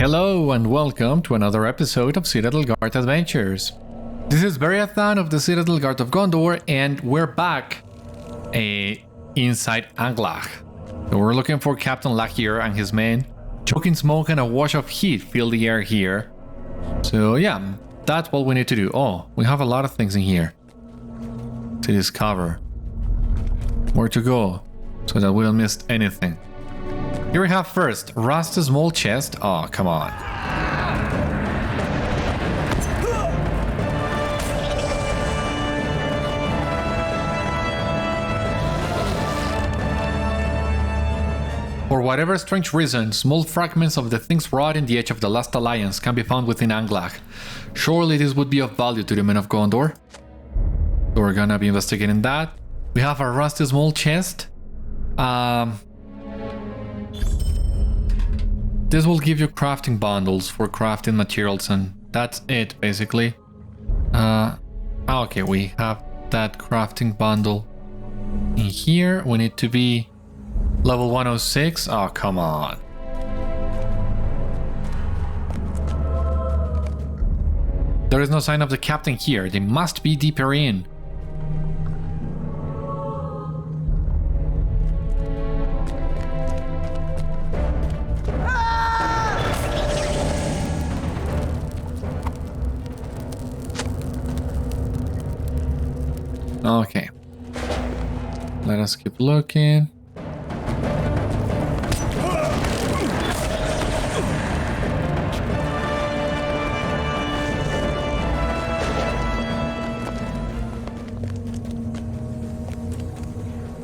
Hello and welcome to another episode of Citadel Guard Adventures. This is Beriathan of the Citadel Guard of Gondor, and we're back inside Anglach. So we're looking for Captain Lachír and his men. Choking smoke and a wash of heat fill the air here. So yeah, that's what we need to do. Oh, we have a lot of things in here to discover. Where to go so that we don't miss anything. Here we have first, rust a small chest. Oh, come on. For whatever strange reason, small fragments of the things wrought in the edge of the last alliance can be found within Anglach. Surely this would be of value to the men of Gondor. So we're gonna be investigating that. We have a rusty small chest. This will give you crafting bundles for crafting materials, and that's it basically. Okay, we have that crafting bundle in here. We need to be level 106. Oh, come on. There is no sign of the captain here. They must be deeper in. Okay, let us keep looking.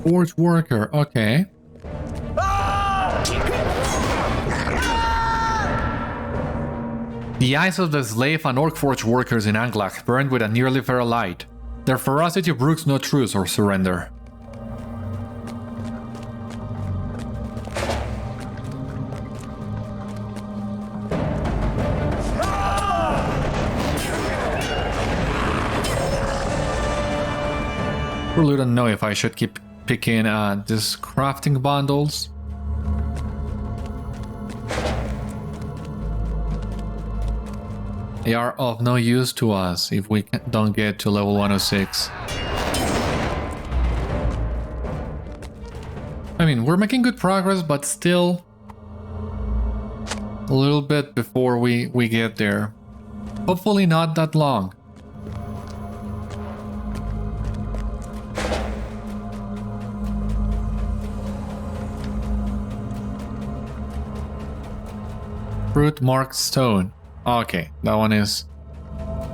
Forge worker, okay. The eyes of the slave and orc forge workers in Anglach burned with a nearly feral light. Their ferocity brooks no truce or surrender. Really don't know if I should keep picking these crafting bundles. They are of no use to us if we don't get to level 106. I mean, we're making good progress, but still a little bit before we get there. Hopefully not that long. Fruit marked stone. Okay, that one is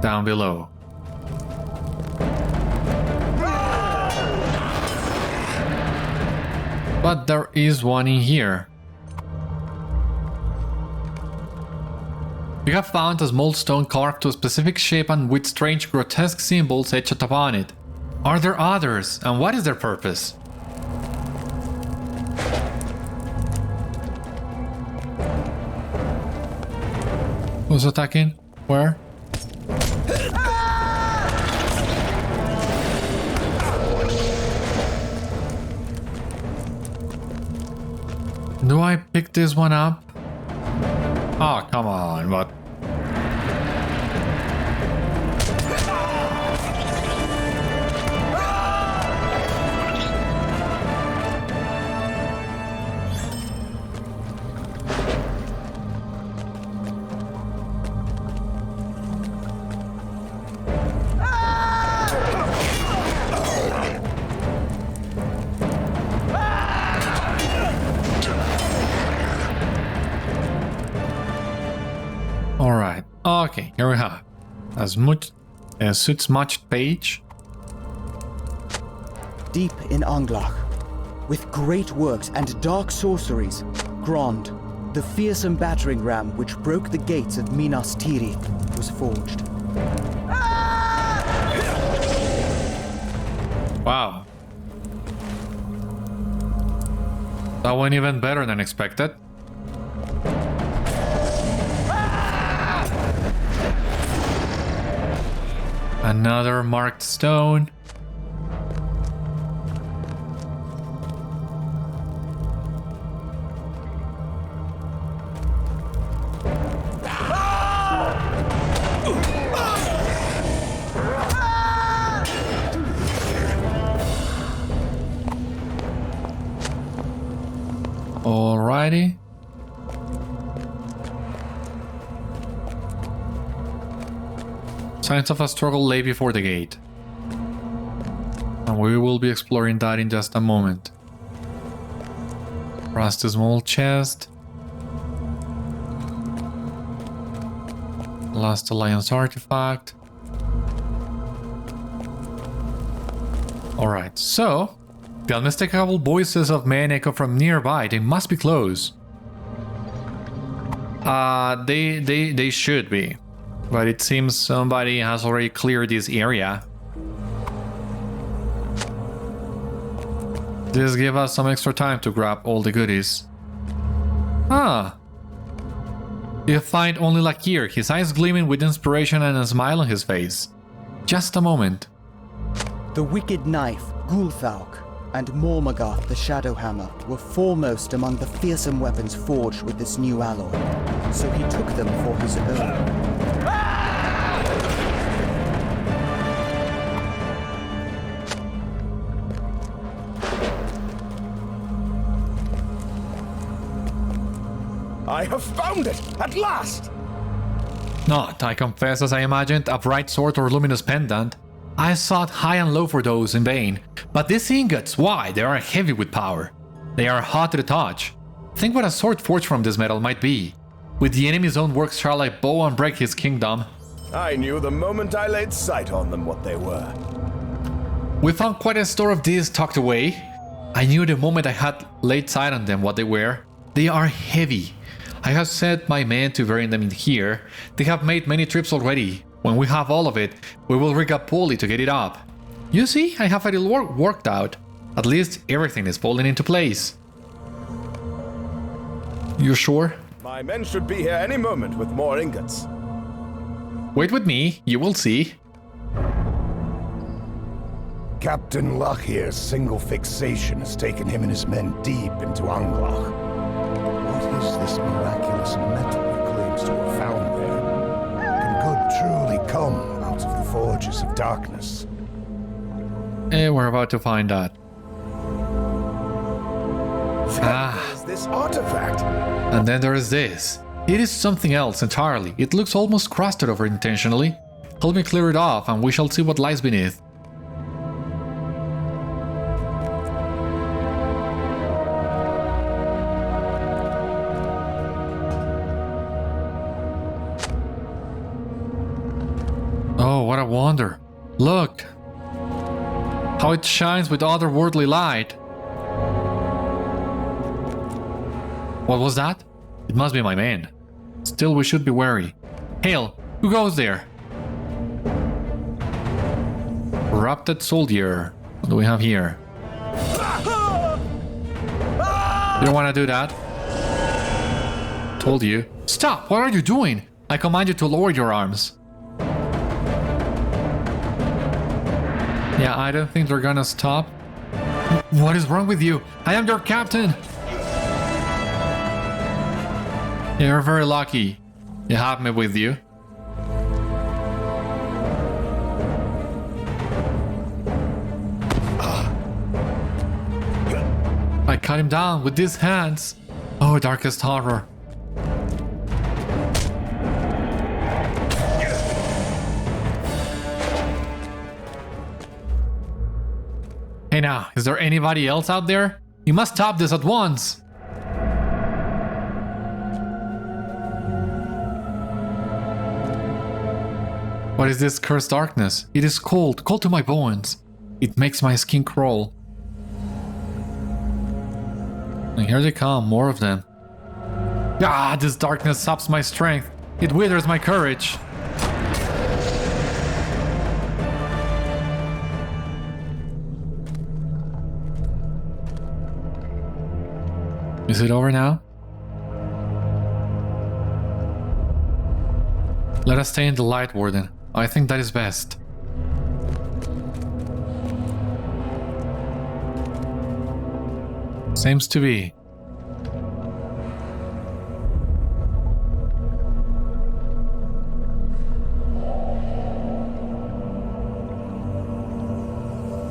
down below. But there is one in here. You have found a small stone carved to a specific shape and with strange grotesque symbols etched upon it. Are there others? And what is their purpose? Who's attacking? Where? Do I pick this one up? Oh, come on, what? Alright, okay, here we have a suits matched page. Deep in Anglach, with great works and dark sorceries, Grond, the fearsome battering ram which broke the gates of Minas Tirith, was forged. Wow. That went even better than expected. Another marked stone. Alrighty. Signs of a struggle lay before the gate. And we will be exploring that in just a moment. Past the small chest. Last Alliance artifact. Alright, so the unmistakable voices of men echo from nearby. They must be close. They should be. But it seems somebody has already cleared this area. This gives us some extra time to grab all the goodies. Ah. You find only Lachír, his eyes gleaming with inspiration and a smile on his face. Just a moment. The Wicked Knife, Gulthauk, and Mormagath the Shadowhammer were foremost among the fearsome weapons forged with this new alloy, so he took them for his own. I have found it, at last! Not, I confess, as I imagined, a bright sword or luminous pendant. I sought high and low for those in vain, but these ingots, why, they are heavy with power. They are hot to the touch. Think what a sword forged from this metal might be. With the enemy's own works shall I bow and break his kingdom. I knew the moment I laid sight on them what they were. We found quite a store of these tucked away. I knew the moment I had laid sight on them what they were. They are heavy. I have set my men to bury them in here. They have made many trips already. When we have all of it, we will rig a pulley to get it up. You see, I have it all worked out. At least everything is falling into place. You sure? My men should be here any moment with more ingots. Wait with me, you will see. Captain Lachír's single fixation has taken him and his men deep into Anglach. What is this miraculous metal he claims to have found there? Can good truly come out of the Forges of Darkness? We're about to find out. What is this artifact? And then there is this. It is something else entirely. It looks almost crusted over intentionally. Help me clear it off and we shall see what lies beneath. Oh, what a wonder. Look! How it shines with otherworldly light. What was that? It must be my man. Still, we should be wary. Hail! Who goes there? Corrupted soldier. What do we have here? You don't want to do that? Told you. Stop! What are you doing? I command you to lower your arms. Yeah, I don't think they're gonna stop. What is wrong with you? I am your captain! You're very lucky. You have me with you. I cut him down with these hands. Oh, darkest horror. Hey now, is there anybody else out there? You must stop this at once! What is this cursed darkness? It is cold, cold to my bones. It makes my skin crawl. And here they come, more of them. Ah, this darkness saps my strength. It withers my courage. Is it over now? Let us stay in the light, Warden. I think that is best. Seems to be.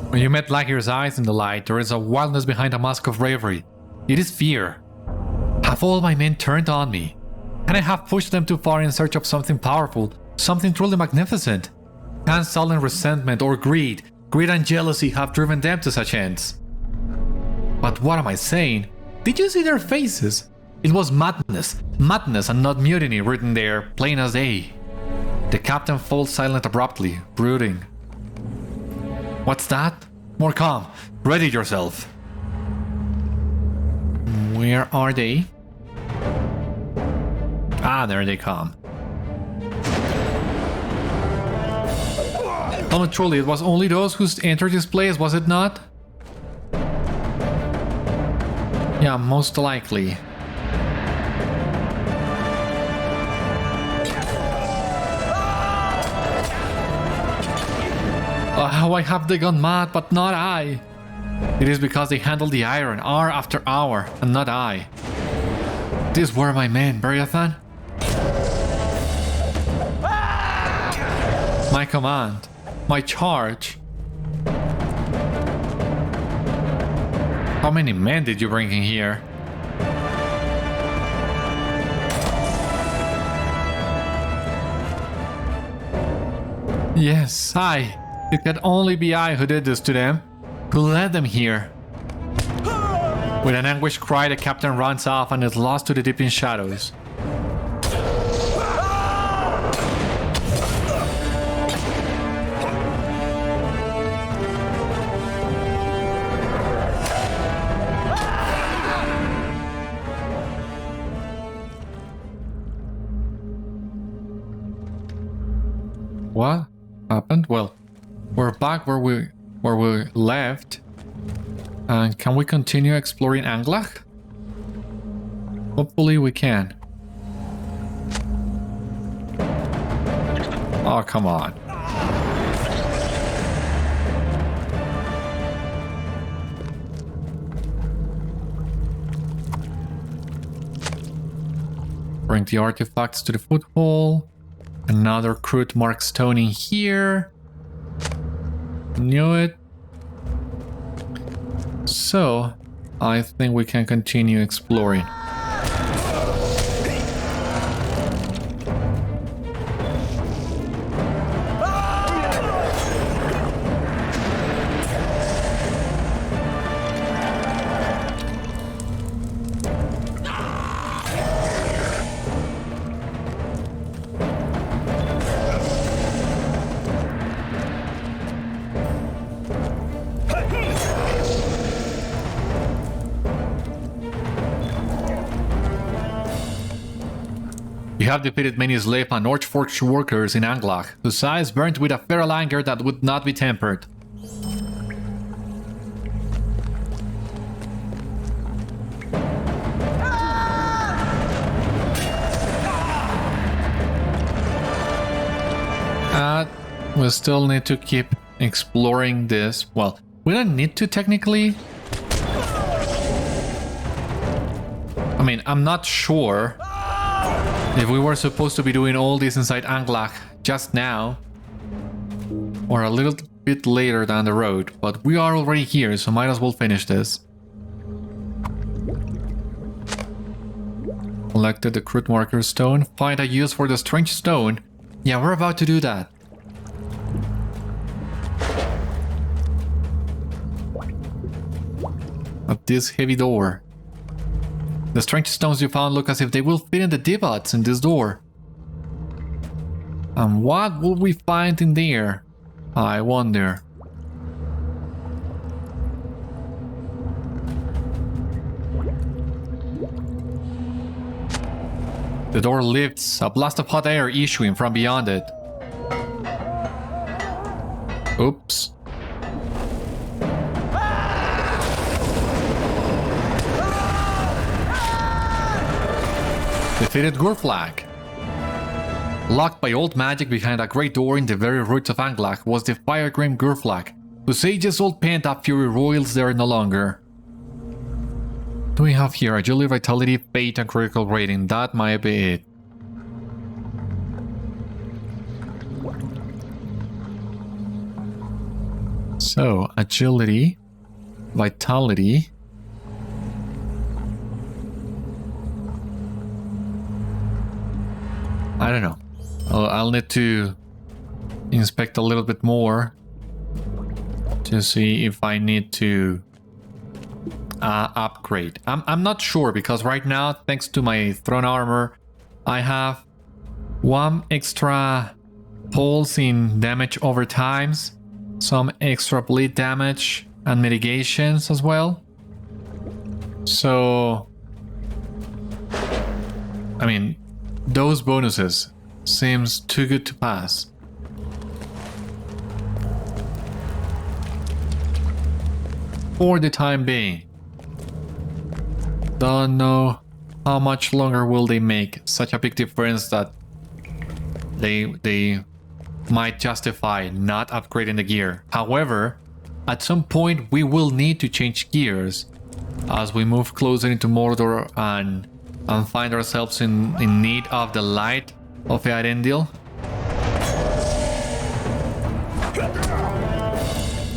When you met Lachír's eyes in the light, there is a wildness behind a mask of bravery. It is fear. Have all my men turned on me? Can I have pushed them too far in search of something powerful, something truly magnificent? Can sullen resentment or greed and jealousy have driven them to such ends? But what am I saying? Did you see their faces? It was madness and not mutiny written there, plain as day. The captain falls silent abruptly, brooding. What's that? More calm. Ready yourself. Where are they? Ah, there they come. Oh, truly, it was only those who entered this place, was it not? Yeah, most likely. Why have they gone mad, but not I? It is because they handled the iron hour after hour, and not I. These were my men, Beriathan. My command. My charge. How many men did you bring in here? Yes, I. It could only be I who did this to them, who led them here. With an anguished cry, the captain runs off and is lost to the deep in shadows. What happened? Well, we're back where we left. And can we continue exploring Anglach? Hopefully we can. Oh, come on. Bring the artifacts to the foothold. Another crude mark stone in here. Knew it. So, I think we can continue exploring. You have defeated many slave and forged workers in Anglach, whose eyes burnt with a feral anger that would not be tempered. We still need to keep exploring this. Well, we don't need to technically. I mean, I'm not sure if we were supposed to be doing all this inside Anglach just now, or a little bit later down the road, but we are already here, so might as well finish this. Collected the crude marker stone, find a use for the strange stone. Yeah, we're about to do that. At this heavy door. The strange stones you found look as if they will fit in the divots in this door. And what will we find in there? I wonder. The door lifts, a blast of hot air issuing from beyond it. Oops. Defeated Gurflag. Locked by old magic behind a great door in the very roots of Anglach was the fire-grim Gurflag, whose ages-old pent-up fury roils there no longer. What do we have here? Agility, Vitality, Fate, and Critical Rating. That might be it. So, Agility, Vitality, I don't know. I'll need to inspect a little bit more to see if I need to upgrade. I'm not sure because right now, thanks to my throne armor, I have 1 extra pulse in damage over times, some extra bleed damage and mitigations as well. So, I mean, those bonuses seems too good to pass. For the time being. Don't know how much longer will they make such a big difference that they might justify not upgrading the gear. However, at some point we will need to change gears as we move closer into Mordor and find ourselves in need of the light of Eärendil.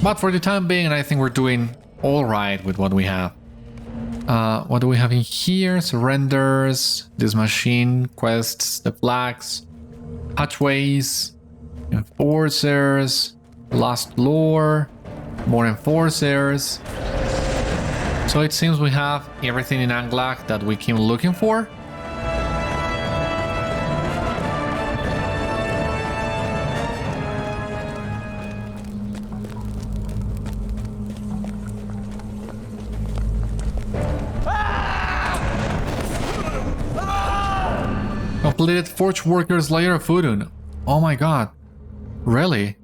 But for the time being, I think we're doing alright with what we have. What do we have in here? Surrenders, this machine, quests, the flags, hatchways, enforcers, lost lore, more enforcers. So it seems we have everything in Anglach that we came looking for. Completed Forge Workers Layer of Udûn. Oh my god. Really?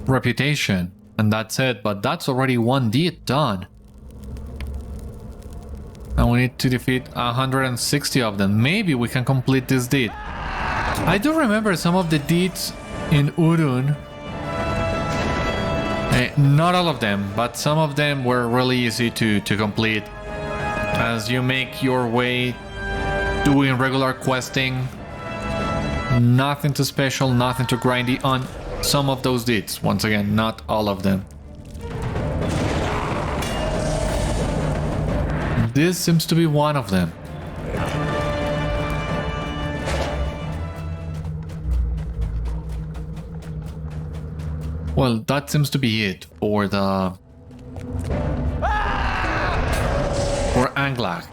Reputation. And that's it, but that's already 1 deed done. And we need to defeat 160 of them. Maybe we can complete this deed. I do remember some of the deeds in Udûn. Not all of them, but some of them were really easy to complete. As you make your way doing regular questing. Nothing too special, nothing too grindy on some of those deeds. Once again, not all of them. This seems to be one of them. Well, that seems to be it for the... for Anglach.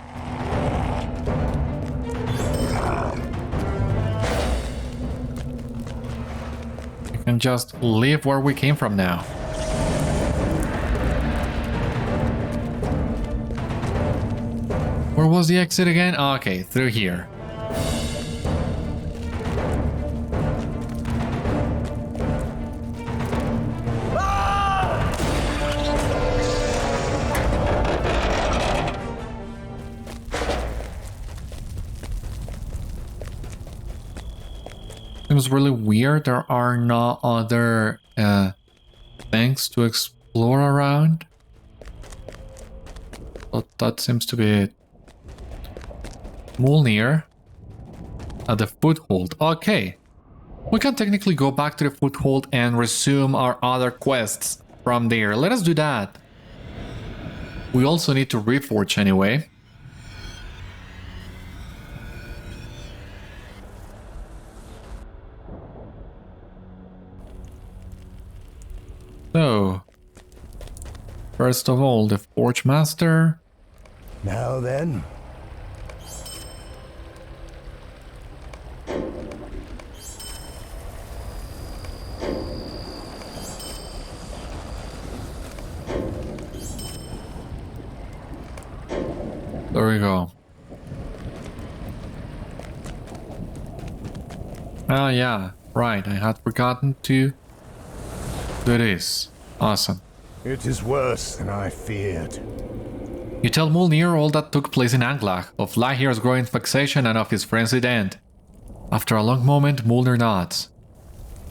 We can just leave where we came from now. Where was the exit again? Oh, okay, through here. Seems really weird. There are no other things to explore around. But that seems to be it. Mjolnir at the Foothold. Okay. We can technically go back to the Foothold and resume our other quests from there. Let us do that. We also need to reforge anyway. So, first of all, the Forge Master. Now then. There we go. Oh yeah, right, I had forgotten to do this. Awesome. It is worse than I feared. You tell Mjolnir all that took place in Anglach, of Lachír's growing vexation and of his frenzied end. After a long moment, Mjolnir nods.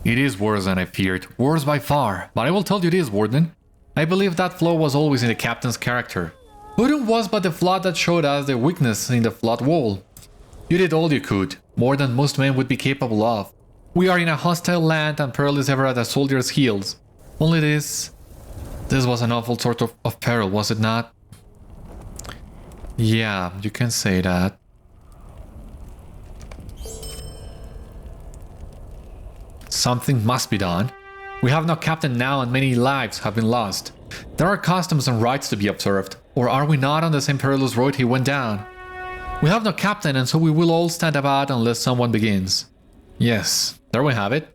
It is worse than I feared, worse by far, but I will tell you this, Warden. I believe that flaw was always in the captain's character. Udûn was but the flaw that showed us the weakness in the flood wall. You did all you could, more than most men would be capable of. We are in a hostile land and peril is ever at a soldier's heels. Only this was an awful sort of peril, was it not? Yeah, you can say that. Something must be done. We have no captain now and many lives have been lost. There are customs and rites to be observed, or are we not on the same perilous road he went down? We have no captain, and so we will all stand about unless someone begins. Yes, there we have it.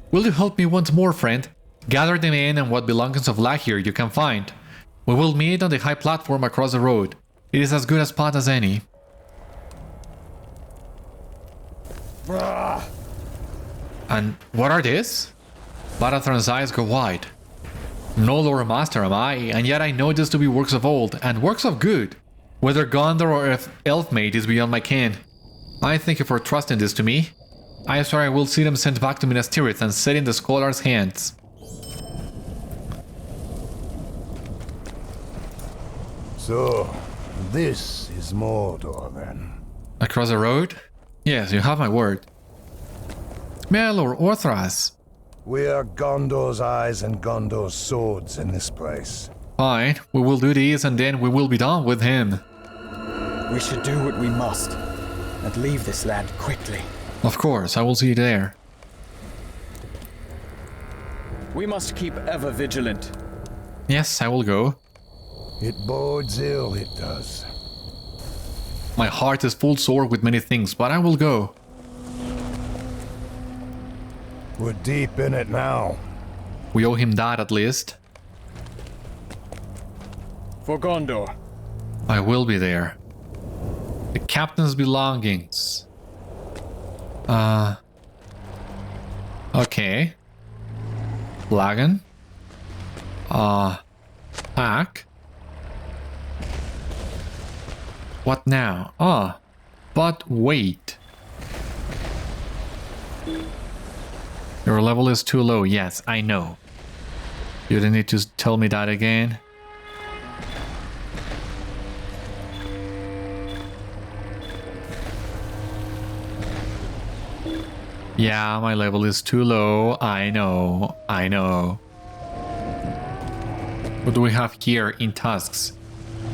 Will you help me once more, friend? Gather the men and what belongings of Lachír you can find. We will meet on the high platform across the road. It is as good a spot as any. And what are these? Beriathan's eyes go wide. No lore master am I, and yet I know this to be works of old, and works of good. Whether Gondor or Elfmaid is beyond my ken. I thank you for trusting this to me. I swear I will see them sent back to Minas Tirith and set in the scholar's hands. So, this is Mordor then? Across the road? Yes, you have my word. Mel or Orthras? We are Gondor's eyes and Gondor's swords in this place. Fine, we will do these and then we will be done with him. We should do what we must, and leave this land quickly. Of course, I will see you there. We must keep ever vigilant. Yes, I will go. It bodes ill, it does. My heart is full sore with many things, but I will go. We're deep in it now. We owe him that at least. For Gondor. I will be there. The captain's belongings. Okay. Flagon. Pack. What now? But wait. Your level is too low. Yes, I know. You don't need to tell me that again. Yeah, my level is too low. I know. What do we have here in tasks?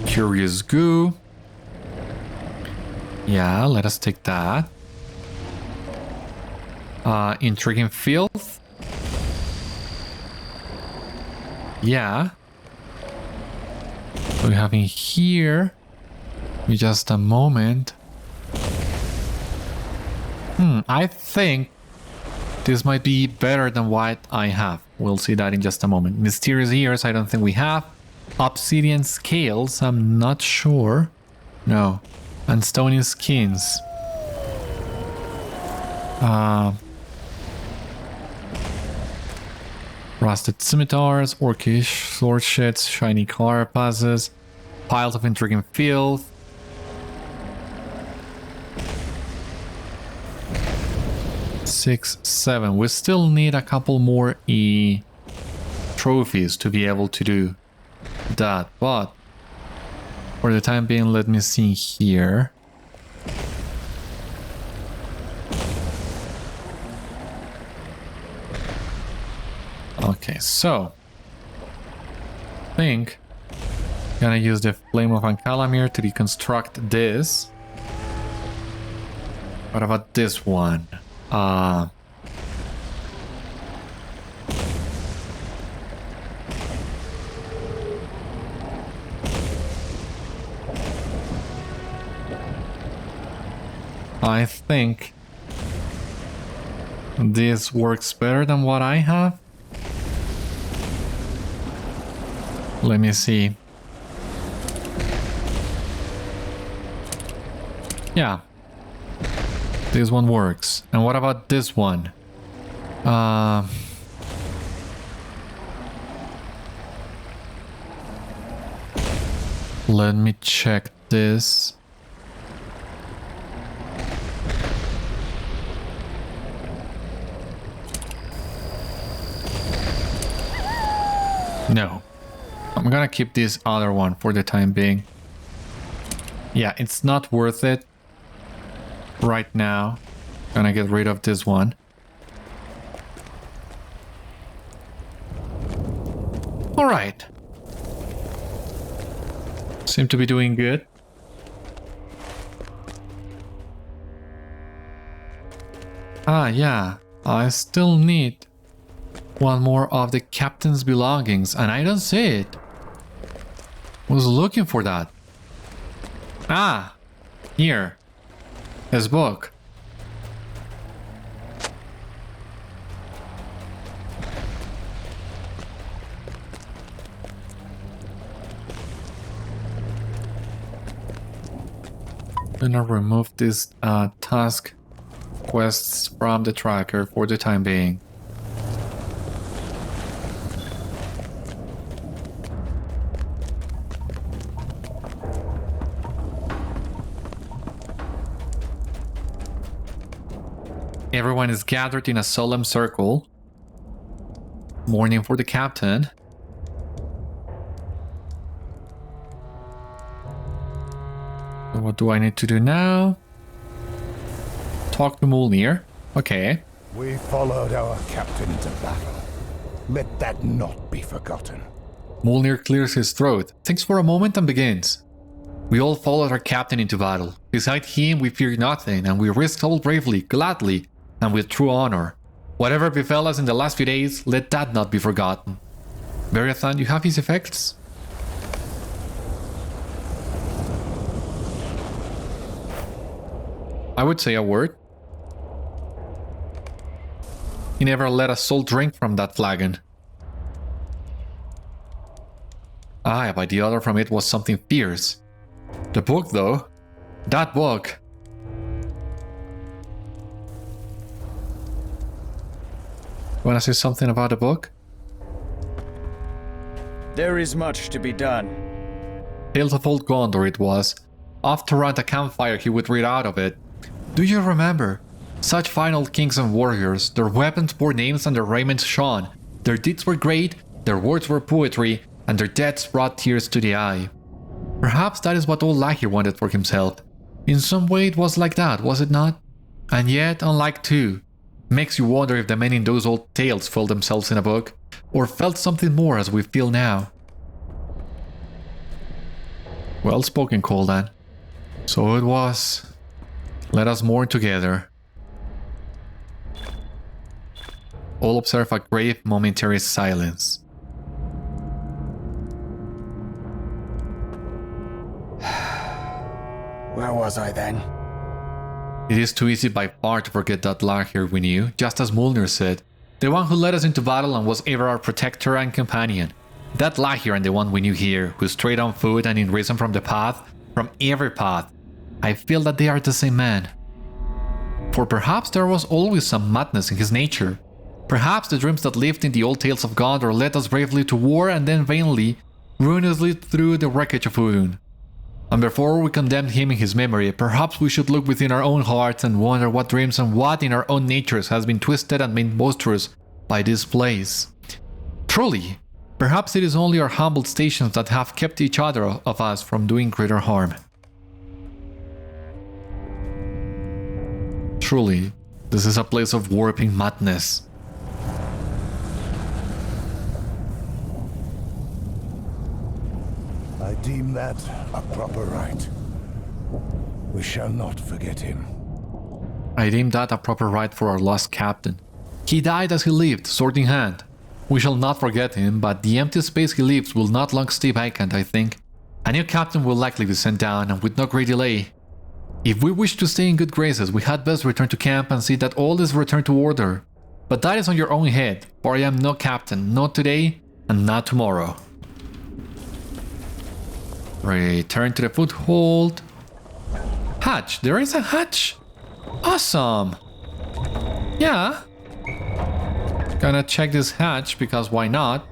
Curious Goo. Yeah, let us take that. Intriguing Filth. Yeah. What do we have in here? In just a moment. I think this might be better than what I have. We'll see that in just a moment. Mysterious Ears, I don't think we have. Obsidian Scales, I'm not sure. No. And Stony Skins. Rusted Scimitars, Orcish Sword Sheds, Shiny Carapazes, Piles of Intriguing Filth. Six, 7. We still need a couple more trophies to be able to do that, but for the time being, let me see here. Okay, so I think I'm gonna use the Flame of Ancalamir to deconstruct this. What about this one? I think this works better than what I have. Let me see. Yeah. This one works. And what about this one? Let me check this. No. I'm gonna keep this other one for the time being. Yeah, it's not worth it right now. Gonna get rid of this one. All right. Seem to be doing good. Ah, yeah. I still need one more of the captain's belongings, and I don't see it. Was looking for that. Ah, here. His book. I'm gonna remove this task quests from the tracker for the time being. Everyone is gathered in a solemn circle, mourning for the captain. So what do I need to do now? Talk to Mjolnir. Okay. We followed our captain to battle. Let that not be forgotten. Mjolnir clears his throat, thinks for a moment and begins. We all followed our captain into battle. Beside him we feared nothing, and we risked all bravely, gladly, and with true honor. Whatever befell us in the last few days, let that not be forgotten. Beriathan, you have his effects? I would say a word. He never let a soul drink from that flagon. Ah, but the other from it was something fierce. The book, though. That book. Wanna say something about the book? There is much to be done. Tales of Old Gondor it was. Often around a campfire he would read out of it. Do you remember? Such fine old kings and warriors, their weapons bore names and their raiment shone. Their deeds were great, their words were poetry, and their deaths brought tears to the eye. Perhaps that is what old Lachír wanted for himself. In some way it was like that, was it not? And yet, unlike too. Makes you wonder if the men in those old tales felt themselves in a book, or felt something more as we feel now. Well spoken, Coldan. So it was. Let us mourn together. All observe a grave momentary silence. Where was I then? It is too easy by far to forget that Lachír we knew, just as Mjolnir said. The one who led us into battle and was ever our protector and companion. That Lachír and the one we knew here, who strayed on foot and in reason from the path, from every path. I feel that they are the same man. For perhaps there was always some madness in his nature. Perhaps the dreams that lived in the old tales of Gondor led us bravely to war and then vainly, ruinously through the wreckage of Udûn. And before we condemn him in his memory, perhaps we should look within our own hearts and wonder what dreams and what in our own natures has been twisted and made monstrous by this place. Truly, perhaps it is only our humble stations that have kept each other of us from doing greater harm. Truly, this is a place of warping madness. I deem that a proper right. We shall not forget him. I deem that a proper right for our lost captain. He died as he lived, sword in hand. We shall not forget him, but the empty space he leaves will not long stay vacant, I think. A new captain will likely be sent down, and with no great delay. If we wish to stay in good graces, we had best return to camp and see that all is returned to order. But that is on your own head, for I am no captain, not today, and not tomorrow. Return to the foothold. Hatch, there is a hatch. Awesome. Yeah. Gonna check this hatch because why not?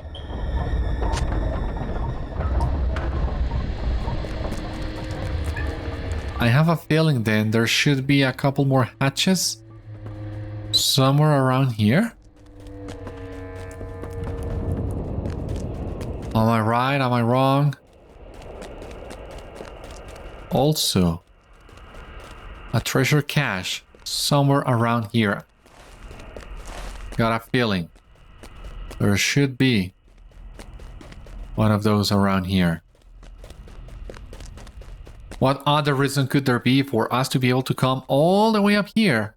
I have a feeling then there should be a couple more hatches somewhere around here. Am I right? Am I wrong? Also, a treasure cache somewhere around here. Got a feeling there should be one of those around here. What other reason could there be for us to be able to come all the way up here?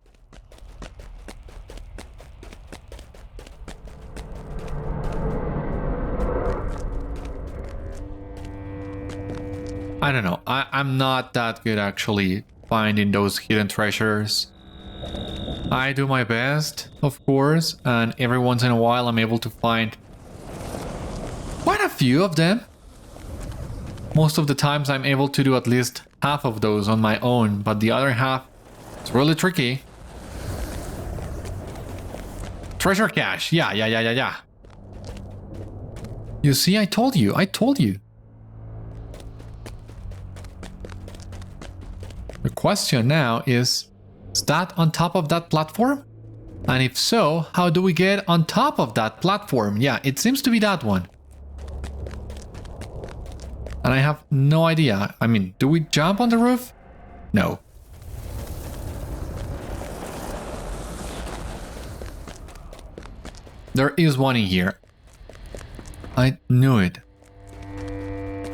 I'm not that good actually finding those hidden treasures. I do my best, of course, and every once in a while I'm able to find quite a few of them. Most of the times I'm able to do at least half of those on my own, but the other half, it's really tricky. Treasure cache, yeah. You see, I told you. The question now is that on top of that platform? And if so, how do we get on top of that platform? Yeah, it seems to be that one. And I have no idea. I mean, do we jump on the roof? No. There is one in here. I knew it.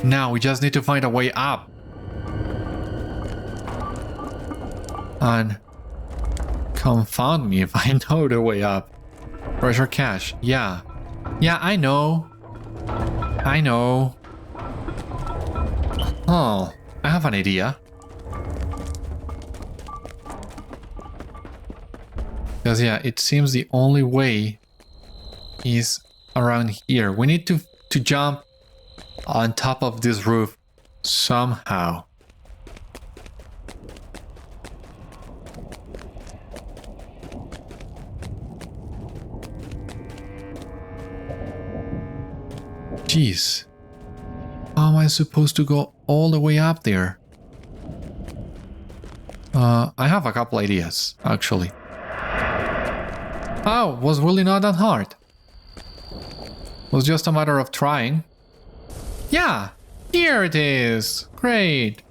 Now we just need to find a way up. And confound me if I know the way up. Treasure cache. Yeah. Yeah, I know. Oh, I have an idea. Because yeah, it seems the only way is around here. We need to jump on top of this roof somehow. Jeez. How am I supposed to go all the way up there? I have a couple ideas, actually. Oh, was really not that hard. Was just a matter of trying. Yeah, here it is. Great.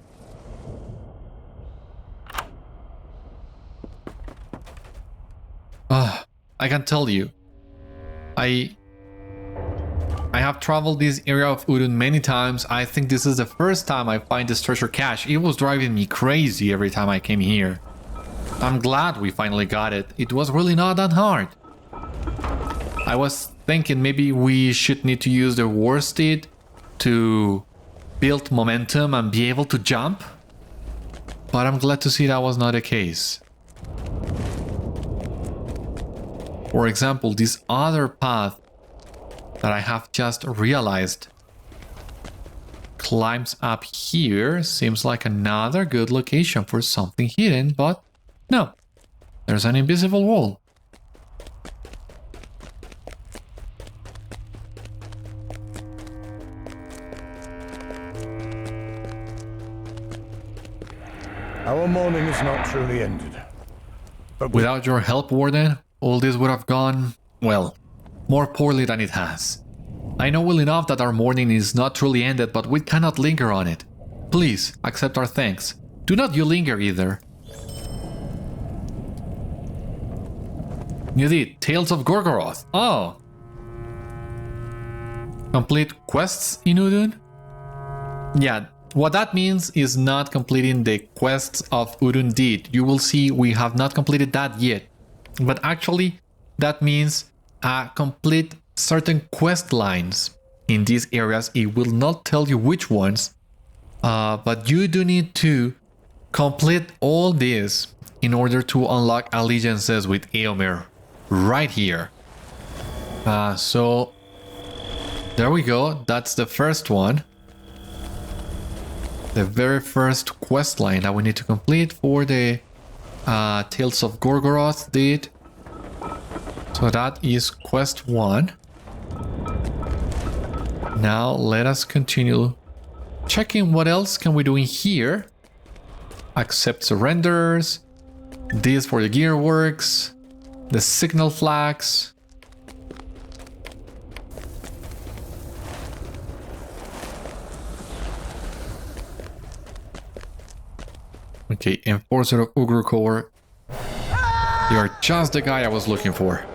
I can tell you. I have traveled this area of Udûn many times. I think this is the first time I find this treasure cache. It was driving me crazy every time I came here. I'm glad we finally got it. It was really not that hard. I was thinking maybe we should need to use the war steed to build momentum and be able to jump. But I'm glad to see that was not the case. For example, this other path that I have just realized climbs up here. Seems like another good location for something hidden, but no. There's an invisible wall. Our morning is not truly ended. But Without your help, Warden, all this would have gone, well, more poorly than it has. I know well enough that our morning is not truly ended, but we cannot linger on it. Please, accept our thanks. Do not you linger either. You did Tales of Gorgoroth. Oh. Complete quests in Udûn? Yeah, what that means is not completing the quests of Udûn did. You will see we have not completed that yet. But actually, that means complete certain quest lines in these areas. It will not tell you which ones, but you do need to complete all this in order to unlock allegiances with Éomer right here. So there we go. That's the first one. The very first quest line that we need to complete for the Tales of Gorgoroth did. So that is quest 1. Now let us continue checking what else can we do in here. Accept surrenders. This for the gearworks. The signal flags. Okay, Enforcer of Ugrukor. You are just the guy I was looking for.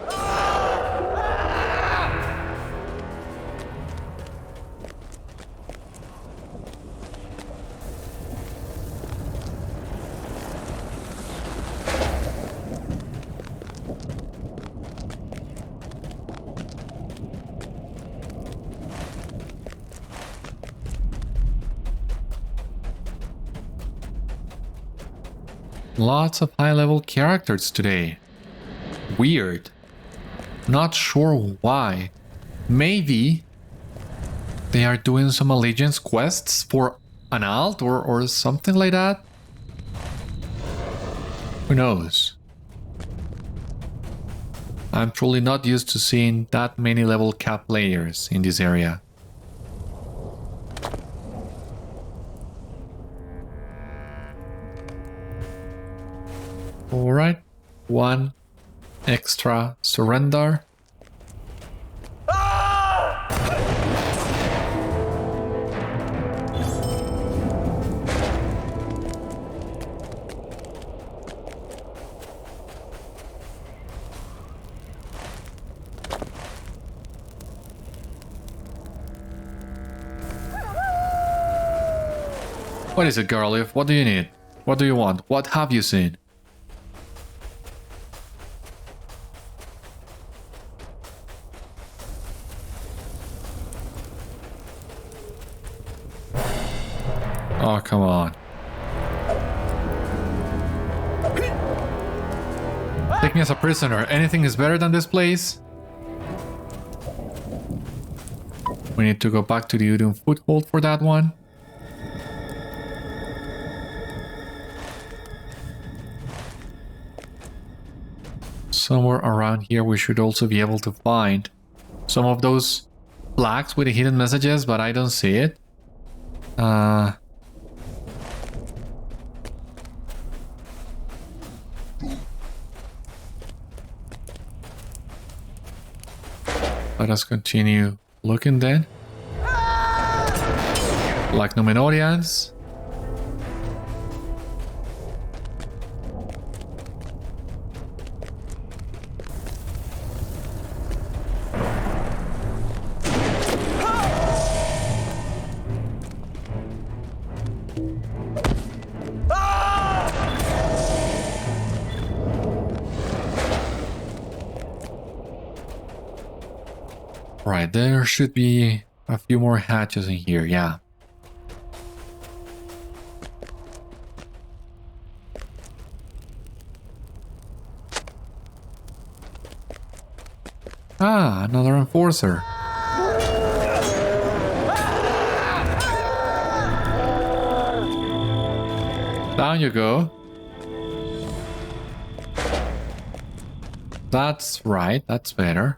Lots of high-level characters today. Weird. Not sure why. Maybe they are doing some allegiance quests for an alt or something like that. Who knows? I'm truly not used to seeing that many level cap players in this area. Alright, one extra surrender. What is it, Garliff? What do you need? What do you want? What have you seen? Oh, come on. Take me as a prisoner. Anything is better than this place? We need to go back to the Udûn Foothold for that one. Somewhere around here we should also be able to find some of those flags with the hidden messages, but I don't see it. Let us continue looking then. Like Numenorians. Right, there should be a few more hatches in here, yeah. Ah, another enforcer. Down you go. That's right, that's better.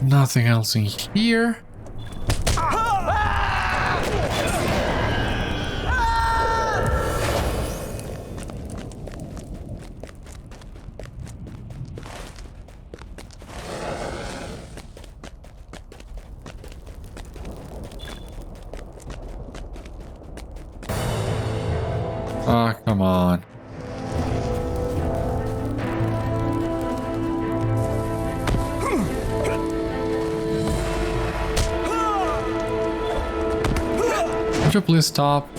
Nothing else in here. Ah, come on. Would you please stop?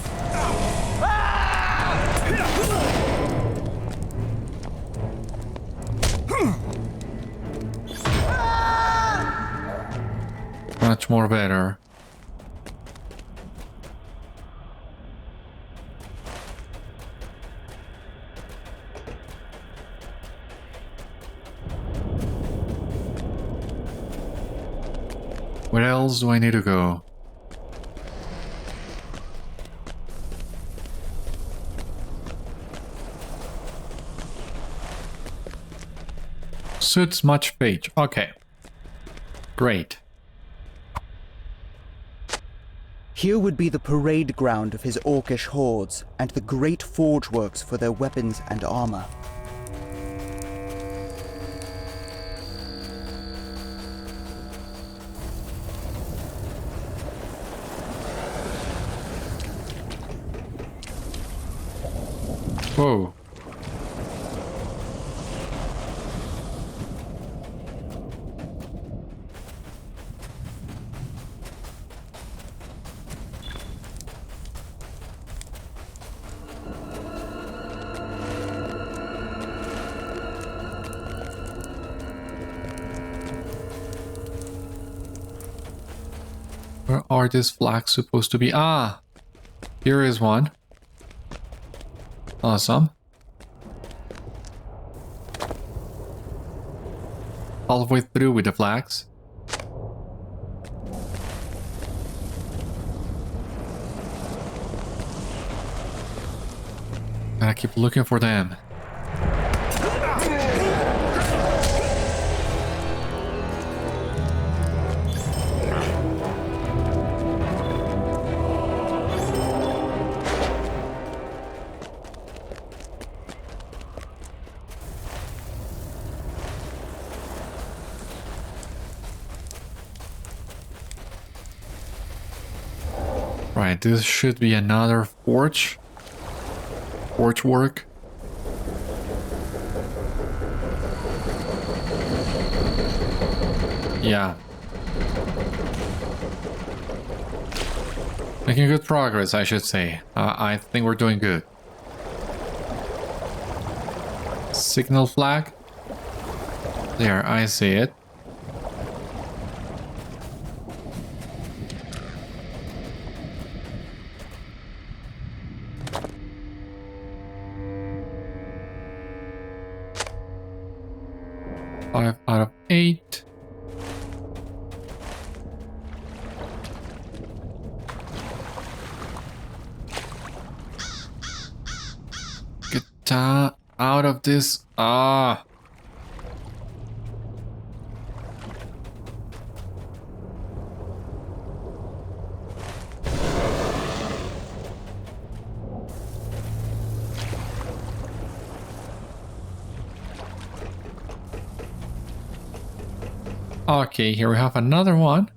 Much more better. Where else do I need to go? Suits much page. Okay. Great. Here would be the parade ground of his orcish hordes and the great forge works for their weapons and armor. Whoa. Where are these flags supposed to be? Ah, here is one. Awesome. Halfway through with the flags. Gotta keep looking for them. Right, this should be another forge. Forge work. Yeah. Making good progress, I should say. I think we're doing good. Signal flag. There, I see it. Five out of 8. Get out of this. Ah. Okay, here we have another one.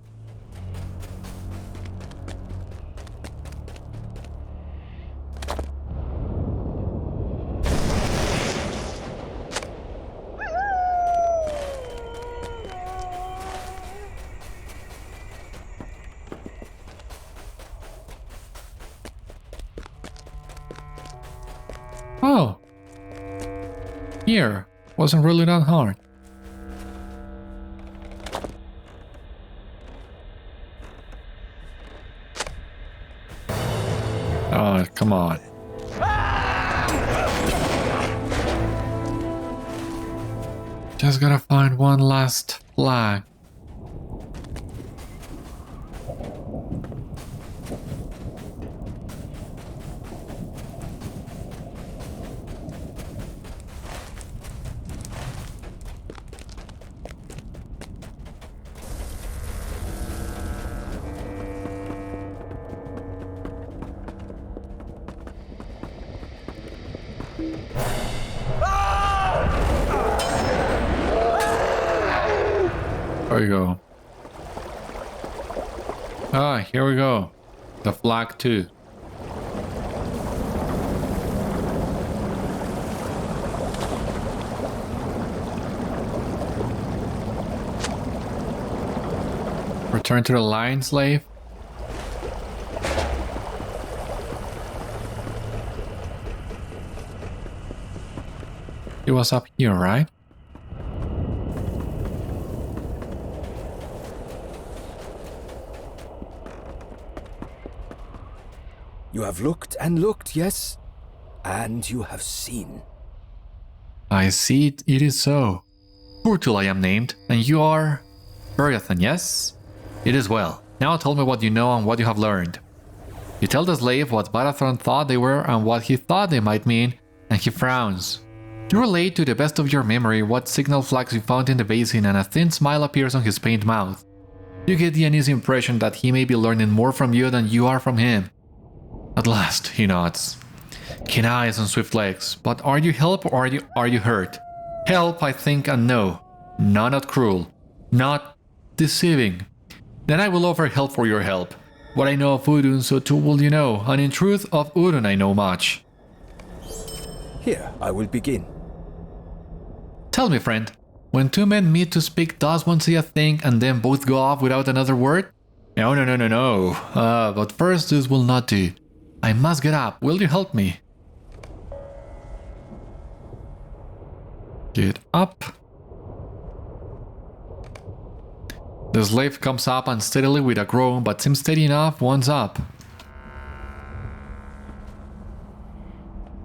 Oh. Here. Wasn't really that hard. Oh, come on. Just gotta find one last flag. There we go. Ah, here we go. The flag too. Return to the line, slave. It was up here, right? You have looked and looked, yes? And you have seen. I see it, it is so. Foothold I am named, and you are... Beriathan, yes? It is well. Now tell me what you know and what you have learned. You tell the slave what Beriathan thought they were and what he thought they might mean, and he frowns. You relate to the best of your memory what signal flags you found in the basin, and a thin smile appears on his pained mouth. You get the uneasy impression that he may be learning more from you than you are from him. At last, he nods. Keen eyes and swift legs, but are you help or are you hurt? Help, I think, and no. No, not cruel. Not deceiving. Then I will offer help for your help. What I know of Udûn, so too will you know, and in truth of Udûn I know much. Here, I will begin. Tell me, friend, when two men meet to speak, does one say a thing and then both go off without another word? No. But first this will not do. I must get up. Will you help me? Get up. The slave comes up unsteadily with a groan, but seems steady enough once up.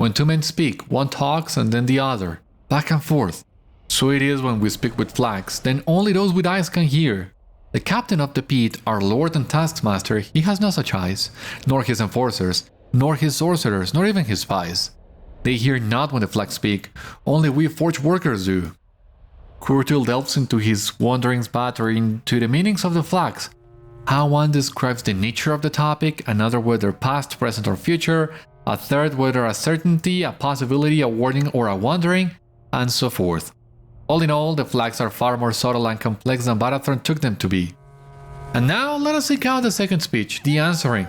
When two men speak, one talks and then the other, back and forth. So it is when we speak with flags, then only those with eyes can hear. The captain of the pit, our lord and taskmaster, he has no such eyes, nor his enforcers, nor his sorcerers, nor even his spies. They hear not when the flags speak, only we forge workers do. Curtil delves into his wanderings battery into the meanings of the flags, how one describes the nature of the topic, another whether past, present or future, a third whether a certainty, a possibility, a warning or a wandering, and so forth. All in all, the flags are far more subtle and complex than Beriathan took them to be. And now let us seek out the second speech, the answering.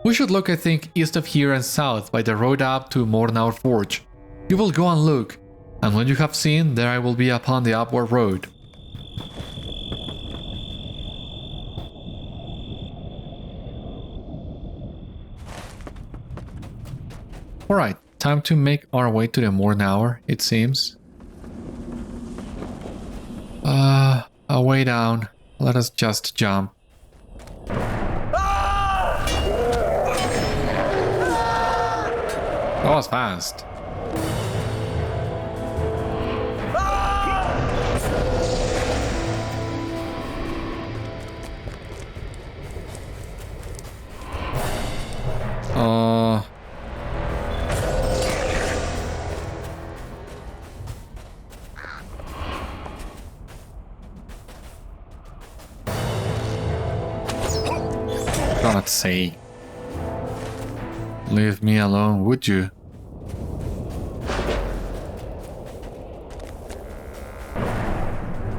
We should look, I think, east of here and south by the road up to Mordor Forge. You will go and look, and when you have seen, there I will be upon the upward road. Alright, time to make our way to the Mordor, it seems. A way down. Let us just jump. That was fast. God's sake. Leave me alone, would you?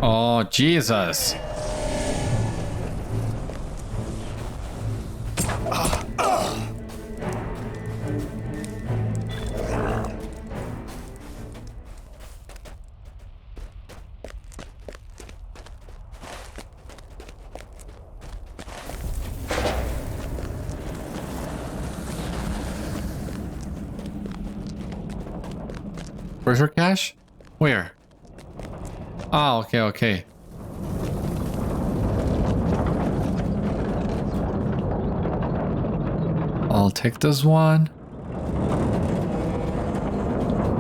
Oh, Jesus. Treasure cache? Where? Ah, okay, okay. I'll take this one.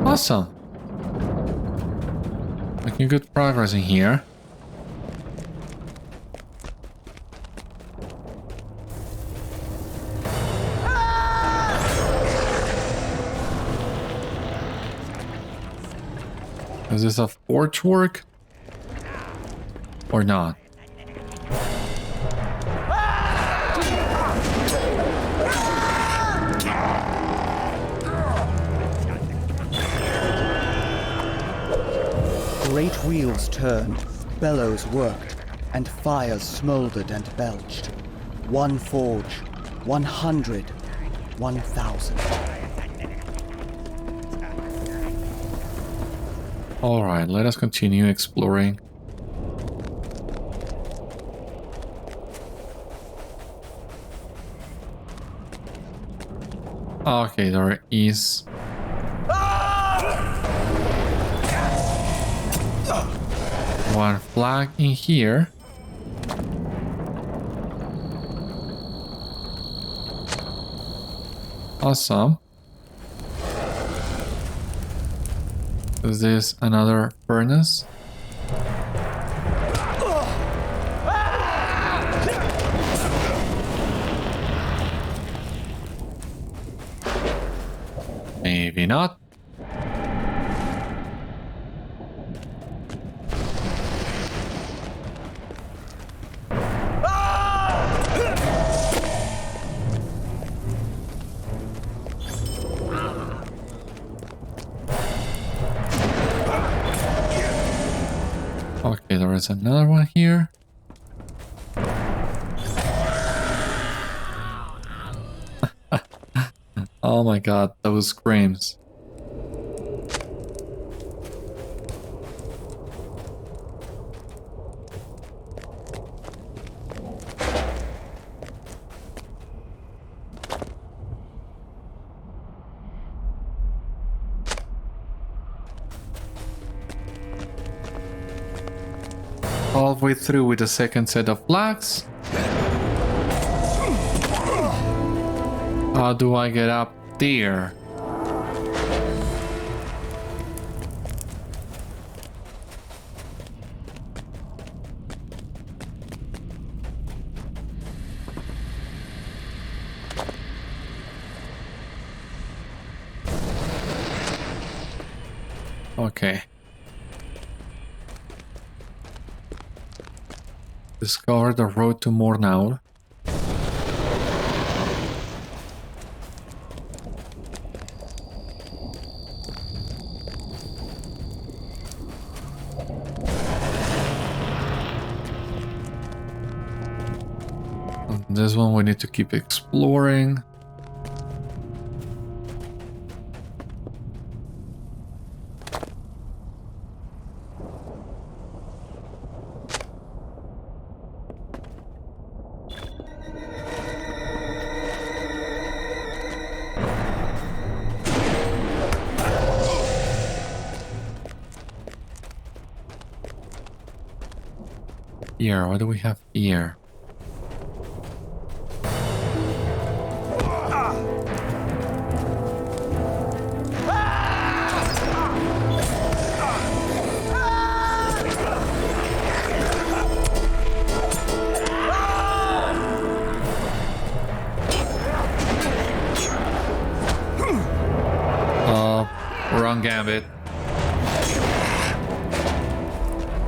Awesome. Making good progress in here. Is this a forge work? Or not? Great wheels turned, bellows worked, and fires smoldered and belched. One forge, 100, 1,000. Alright, let us continue exploring. Okay, there is one flag in here. Awesome. Is this another furnace? Maybe not. Okay, there is another one here. Oh my god, those screams. Halfway through with the second set of flags. How do I get up there? Okay. Discover the road to Mordor. This one we need to keep exploring. Here, what do we have here? Wrong gambit.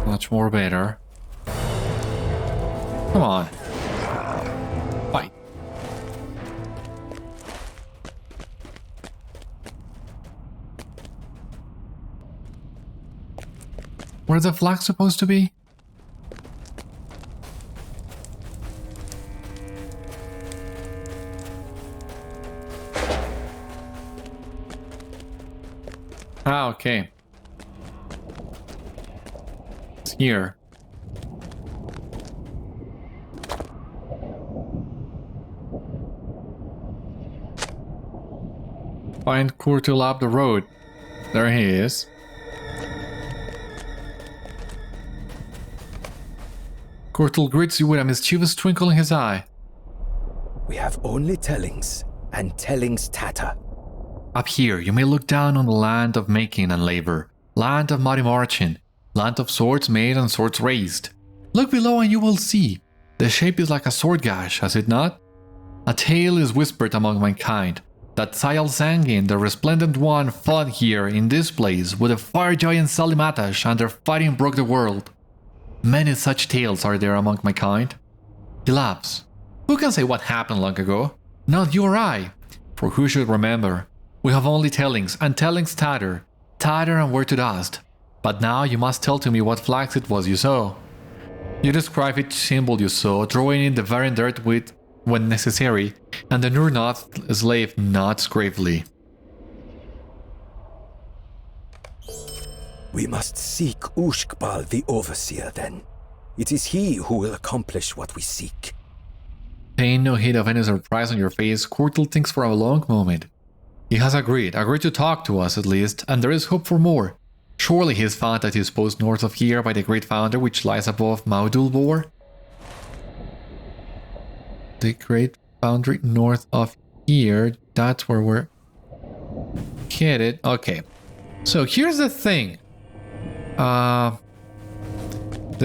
Much more better. Come on. Fight. Where's the flag supposed to be? Ah, okay. It's here. Find Kurtul up the road. There he is. Kurtul greets you with a mischievous twinkle in his eye. We have only tellings, and tellings tatter. Up here, you may look down on the land of making and labor, land of mighty marching, land of swords made and swords raised. Look below and you will see. The shape is like a sword gash, has it not? A tale is whispered among mankind, that Thael Zangin, the resplendent one, fought here in this place with the fire giant Salimatash, and their fighting broke the world. Many such tales are there among my kind. He laughs. Who can say what happened long ago? Not you or I. For who should remember? We have only tellings, and tellings tatter and wear to dust. But now you must tell to me what flags it was you saw. You describe each symbol you saw, drawing in the very dirt with when necessary, and the Nur-Noth slave nods gravely. We must seek Ushkbal the Overseer then. It is he who will accomplish what we seek. Paying no heed of any surprise on your face, Kurtul thinks for a long moment. He has agreed to talk to us at least, and there is hope for more. Surely he has found that he is posed north of here by the great founder which lies above Maudulbor. The great foundry north of here, that's where we're headed. Okay, so here's the thing. The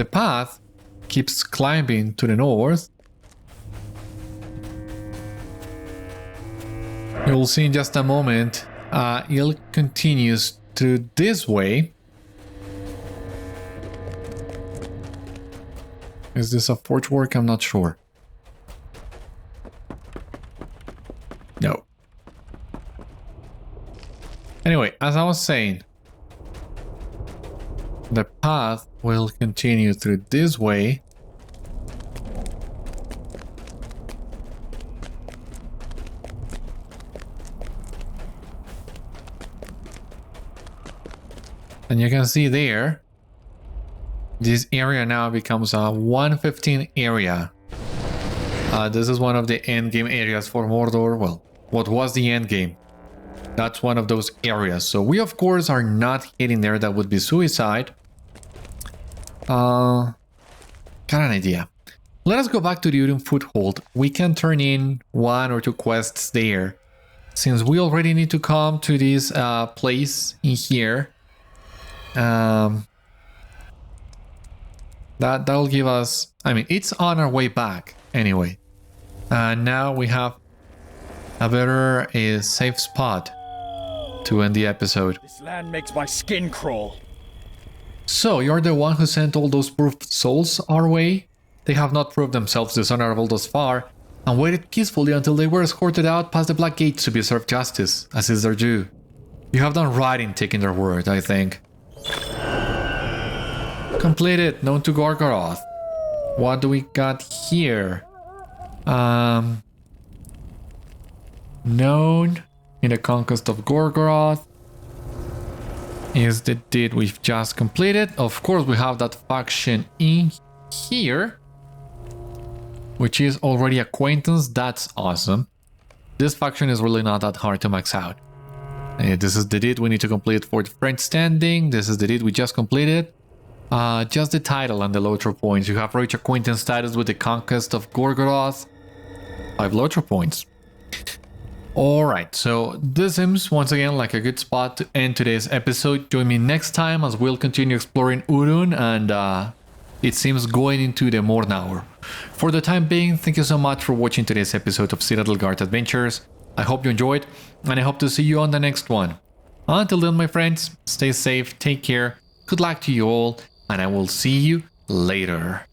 path keeps climbing to the north. You'll see in just a moment, it continues through this way. Is this a forge work? I'm not sure. No. Anyway, as I was saying, the path will continue through this way. And you can see there, this area now becomes a 115 area. This is one of the endgame areas for Mordor. Well, what was the endgame? That's one of those areas. So we, of course, are not hitting there. That would be suicide. Got an idea. Let us go back to the Udûn Foothold. We can turn in 1 or 2 quests there. since we already need to come to this place in here, that'll give us, I mean, it's on our way back anyway. Now we have a better safe spot to end the episode. This land makes my skin crawl. So, you're the one who sent all those proved souls our way? They have not proved themselves dishonorable thus far, and waited peacefully until they were escorted out past the Black Gates to be served justice, as is their due. You have done right in taking their word, I think. Completed, known to Gorgoroth. What do we got here? Known in the conquest of Gorgoroth is the deed we've just completed. Of course, we have that faction in here, which is already acquaintance. That's awesome. This faction is really not that hard to max out. This is the deed we need to complete for the French standing. This is the deed we just completed. Just the title and the LOTRO points. You have reached acquaintance status with the conquest of Gorgoroth. 5 LOTRO points. Alright, so this seems once again like a good spot to end today's episode. Join me next time as we'll continue exploring Udûn and it seems going into the Mordor. For the time being, thank you so much for watching today's episode of Citadel Guard Adventures. I hope you enjoyed and I hope to see you on the next one. Until then, my friends, stay safe, take care, good luck to you all, and I will see you later.